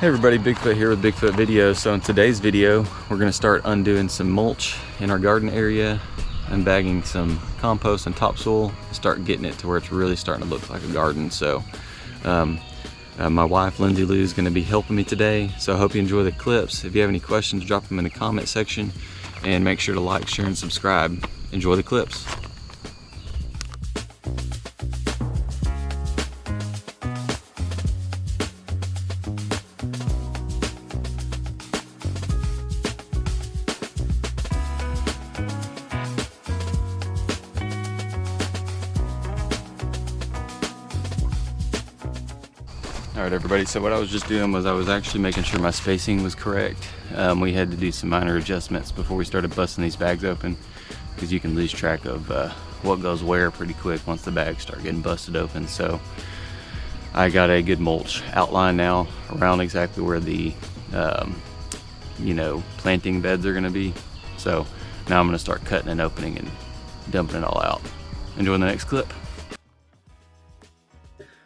Hey everybody, Bigfoot here with Bigfoot Videos. So in today's video, we're going to start undoing some mulch in our garden area and bagging some compost and topsoil and start getting it to where it's really starting to look like a garden. So my wife Lindsay Lou is going to be helping me today. So I hope you enjoy the clips. If you have any questions, drop them in the comment section and make sure to like, share, and subscribe. Enjoy the clips. Alright everybody, so what I was just doing was I was actually making sure my spacing was correct. We had to do some minor adjustments before we started busting these bags open, because you can lose track of what goes where pretty quick once the bags start getting busted open. So I got a good mulch outline now around exactly where the planting beds are going to be. So now I'm going to start cutting and opening and dumping it all out. Enjoy the next clip.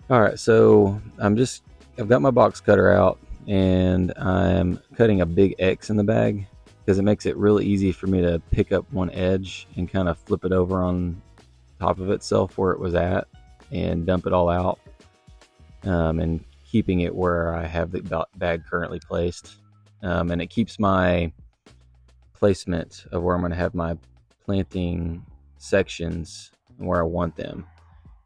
Alright, so I've got my box cutter out and I'm cutting a big X in the bag because it makes it really easy for me to pick up one edge and kind of flip it over on top of itself where it was at and dump it all out, and keeping it where I have the bag currently placed, and it keeps my placement of where I'm going to have my planting sections where I want them.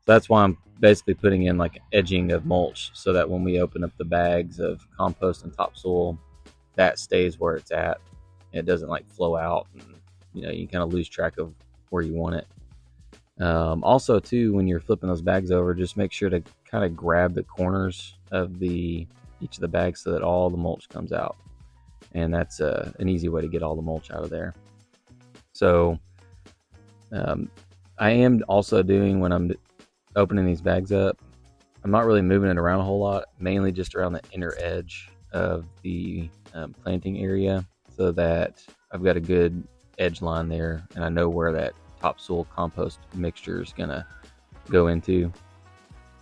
So that's why I'm basically putting in like edging of mulch so that when we open up the bags of compost and topsoil, that stays where it's at. It doesn't like flow out, and you kind of lose track of where you want it. Also too, when you're flipping those bags over, just make sure to kind of grab the corners of each of the bags so that all the mulch comes out, and that's an easy way to get all the mulch out of there. So I am also doing, when I'm opening these bags up, I'm not really moving it around a whole lot, mainly just around the inner edge of the planting area, so that I've got a good edge line there and I know where that topsoil compost mixture is gonna go into.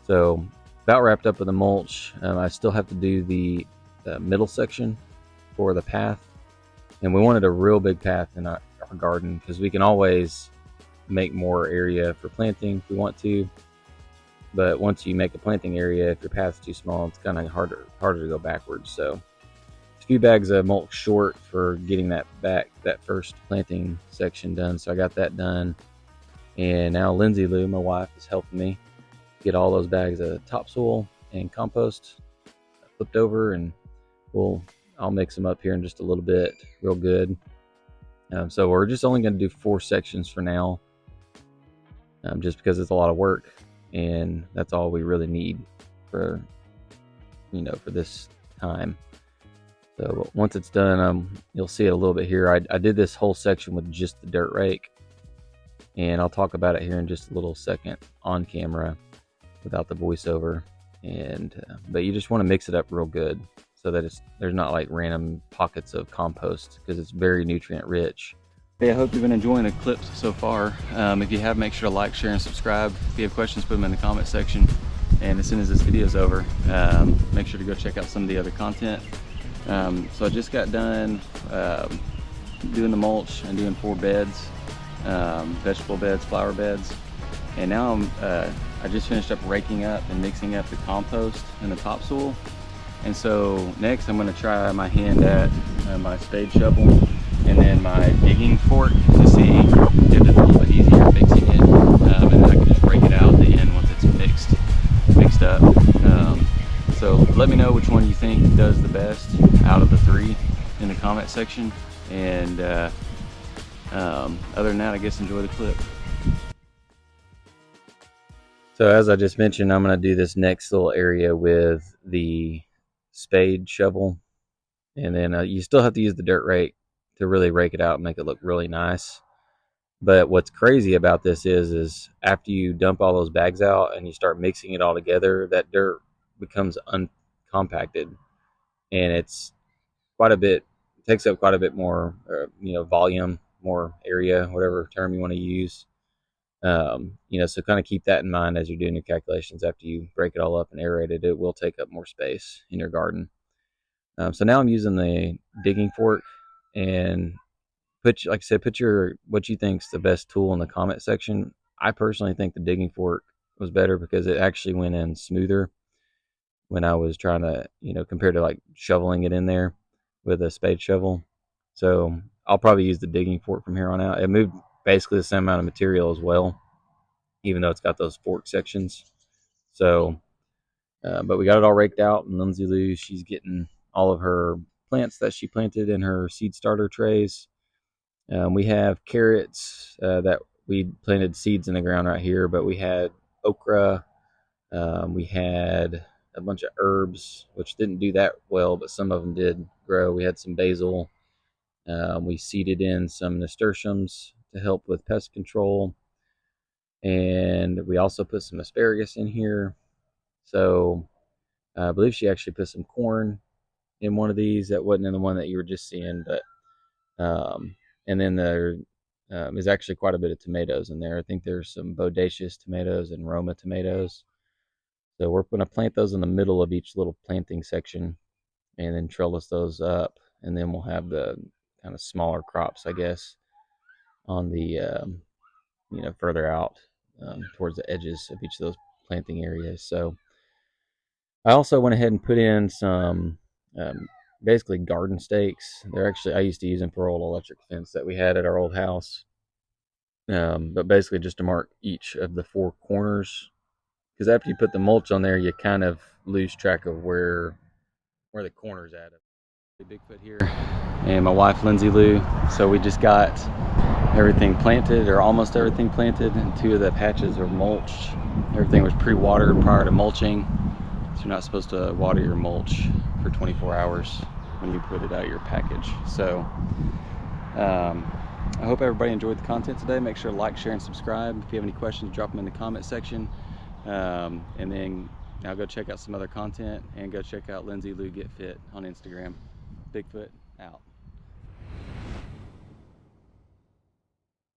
So about wrapped up with the mulch. I still have to do the middle section for the path, and we wanted a real big path in our garden because we can always make more area for planting if we want to. But once you make a planting area, if your path's too small, it's kind of harder to go backwards. So a few bags of mulch short for getting that first planting section done. So I got that done, and now Lindsay Lou, my wife, is helping me get all those bags of topsoil and compost flipped over, and I'll mix them up here in just a little bit, real good. So we're just only going to do 4 sections for now, just because it's a lot of work. And that's all we really need for this time. So once it's done, you'll see it a little bit here. I did this whole section with just the dirt rake, and I'll talk about it here in just a little second on camera without the voiceover. But you just want to mix it up real good so that there's not like random pockets of compost, because it's very nutrient rich. Hey, I hope you've been enjoying the clips so far. If you have, make sure to like, share, and subscribe. If you have questions, put them in the comment section. And as soon as this video is over, make sure to go check out some of the other content. So I just got done doing the mulch and doing 4 beds, vegetable beds, flower beds. And now I just finished up raking up and mixing up the compost and the topsoil. And so next I'm going to try my hand at my spade shovel and then my digging fork to see if it's a little bit easier mixing it, and then I can just break it out at the end once it's mixed up. So let me know which one you think does the best out of the 3 in the comment section, and other than that, I guess enjoy the clip. So as I just mentioned, I'm going to do this next little area with the spade shovel, and then you still have to use the dirt rake to really rake it out and make it look really nice. But what's crazy about this is after you dump all those bags out and you start mixing it all together, that dirt becomes uncompacted, and it's quite a bit, takes up quite a bit more volume, more area, whatever term you want to use. So kind of keep that in mind as you're doing your calculations. After you break it all up and aerate it, it will take up more space in your garden. So now I'm using the digging fork, and like I said, put your what you think's the best tool in the comment section. I personally think the digging fork was better because it actually went in smoother when I was trying to, compared to like shoveling it in there with a spade shovel. So I'll probably use the digging fork from here on out. It moved basically the same amount of material as well, even though it's got those fork sections. So, but we got it all raked out, and Lindsay Lou, she's getting all of her plants that she planted in her seed starter trays. We have carrots that we planted seeds in the ground right here, but we had okra. We had a bunch of herbs, which didn't do that well, but some of them did grow. We had some basil. We seeded in some nasturtiums to help with pest control. And we also put some asparagus in here. So I believe she actually put some corn in one of these. That wasn't in the one that you were just seeing, but and then there is actually quite a bit of tomatoes in there. I think there's some bodacious tomatoes and Roma tomatoes. So we're going to plant those in the middle of each little planting section, and then trellis those up, and then we'll have the kind of smaller crops, I guess, on the further out towards the edges of each of those planting areas. So I also went ahead and put in some basically garden stakes. They're actually, I used to use them for old electric fence that we had at our old house. But basically just to mark each of the four corners, because after you put the mulch on there, you kind of lose track of where the corners at. Bigfoot here, and my wife Lindsay Lou. So we just got everything planted, or almost everything planted, and two of the patches are mulched. Everything was pre-watered prior to mulching, so you're not supposed to water your mulch for 24 hours when you put it out of your package. So I hope everybody enjoyed the content today. Make sure to like, share, and subscribe. If you have any questions, drop them in the comment section. And then now go check out some other content, and go check out Lindsay Lou Get Fit on Instagram. Bigfoot out.